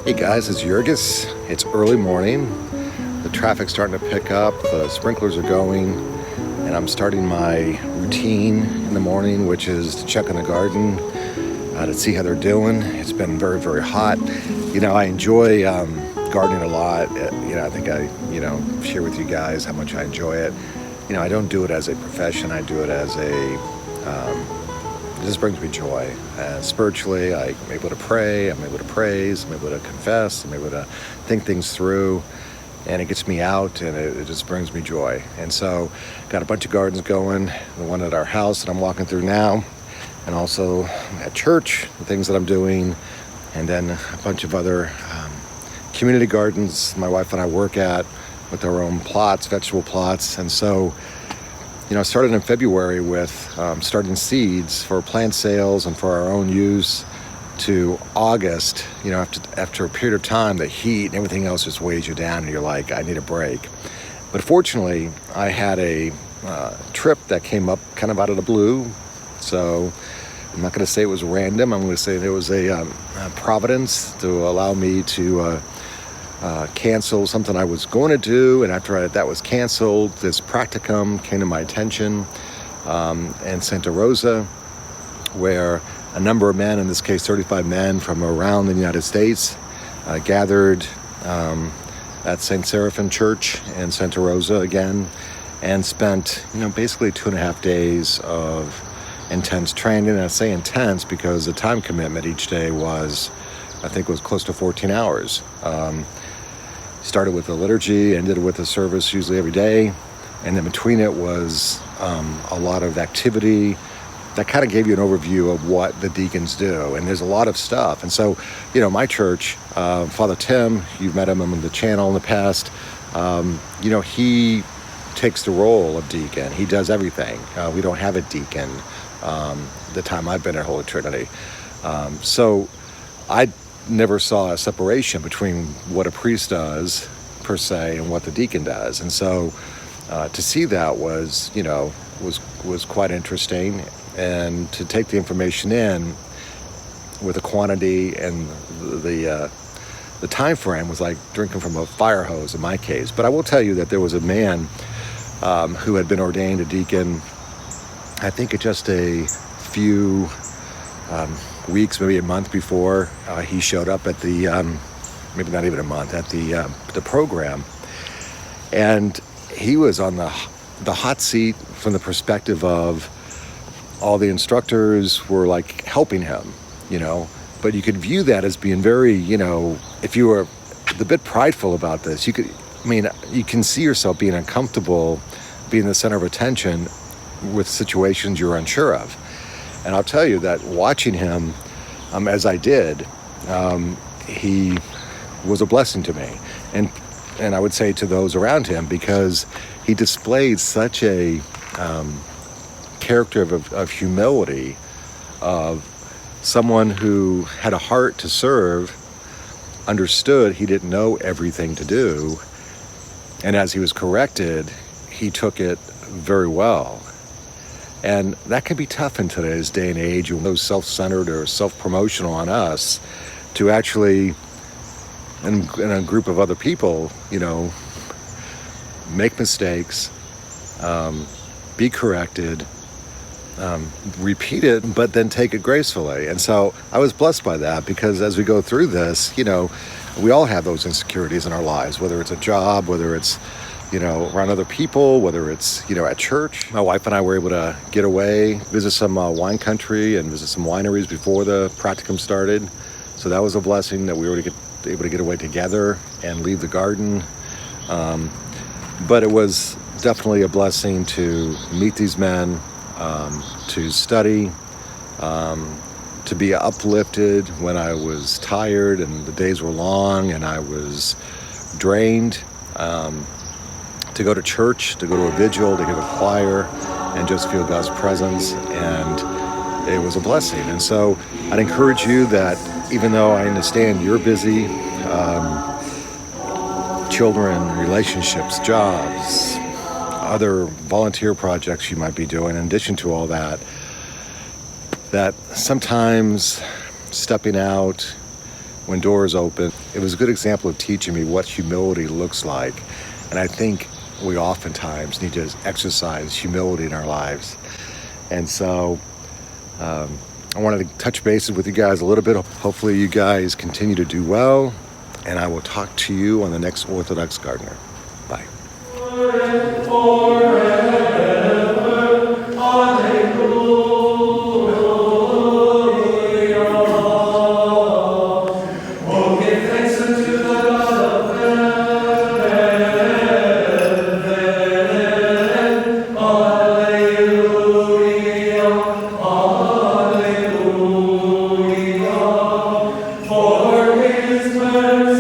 Hey guys, it's Jurgis. It's early morning. The traffic's starting to pick up, the sprinklers are going, and I'm starting my routine in the morning, which is to check on the garden, to see how they're doing. It's been very, very hot. I enjoy gardening a lot. I think I share with you guys how much I enjoy it. I don't do it as a profession. I do it as it just brings me joy. Spiritually, I'm able to pray, I'm able to praise, I'm able to confess, I'm able to think things through, and it gets me out, and it just brings me joy. And so, got a bunch of gardens going, the one at our house that I'm walking through now, and also at church, the things that I'm doing, and then a bunch of other community gardens my wife and I work at with our own plots, vegetable plots. And so, I started in February with starting seeds for plant sales and for our own use to August. After a period of time, the heat and everything else just weighs you down and you're like, I need a break. But fortunately, I had a trip that came up kind of out of the blue. So I'm not going to say it was random. I'm going to say it was a providence to allow me to cancel something I was going to do, and after that was canceled, this practicum came to my attention in Santa Rosa, where a number of men, in this case 35 men from around the United States, gathered at St. Seraphim Church in Santa Rosa again, and spent basically 2.5 days of intense training. And I say intense because the time commitment each day was close to 14 hours. Started with the liturgy, ended with a service usually every day, and then between it was a lot of activity that kind of gave you an overview of what the deacons do. And there's a lot of stuff. And so, my church, Father Tim, you've met him on the channel in the past, he takes the role of deacon. He does everything. We don't have a deacon the time I've been at Holy Trinity. So I never saw a separation between what a priest does per se and what the deacon does. And so to see that was quite interesting, and to take the information in with the quantity and the time frame was like drinking from a fire hose in my case. But I will tell you that there was a man who had been ordained a deacon, I think it just a few weeks, maybe a month before he showed up at the, maybe not even a month, at the program. And he was on the hot seat from the perspective of all the instructors were like helping him, but you could view that as being very, if you were a bit prideful about this, you can see yourself being uncomfortable, being the center of attention with situations you're unsure of. And I'll tell you that watching him, as I did, he was a blessing to me. And I would say to those around him, because he displayed such a character of humility, of someone who had a heart to serve, understood he didn't know everything to do, and as he was corrected, he took it very well. And that can be tough in today's day and age, when those self-centered or self-promotional on us, to actually, in a group of other people, make mistakes, be corrected, repeat it, but then take it gracefully. And so I was blessed by that, because as we go through this, we all have those insecurities in our lives, whether it's a job, whether it's around other people, whether it's, at church. My wife and I were able to get away, visit some wine country and visit some wineries before the practicum started. So that was a blessing that we were able to get away together and leave the garden. But it was definitely a blessing to meet these men, to study, to be uplifted when I was tired and the days were long and I was drained. To go to church, to go to a vigil, to hear the choir, and just feel God's presence, and it was a blessing. And so I'd encourage you that, even though I understand you're busy, children, relationships, jobs, other volunteer projects you might be doing, in addition to all that sometimes stepping out, when doors open. It was a good example of teaching me what humility looks like. And I think we oftentimes need to exercise humility in our lives. And so I wanted to touch bases with you guys a little bit. Hopefully you guys continue to do well. And I will talk to you on the next Orthodox Gardener. Bye. For his mercy.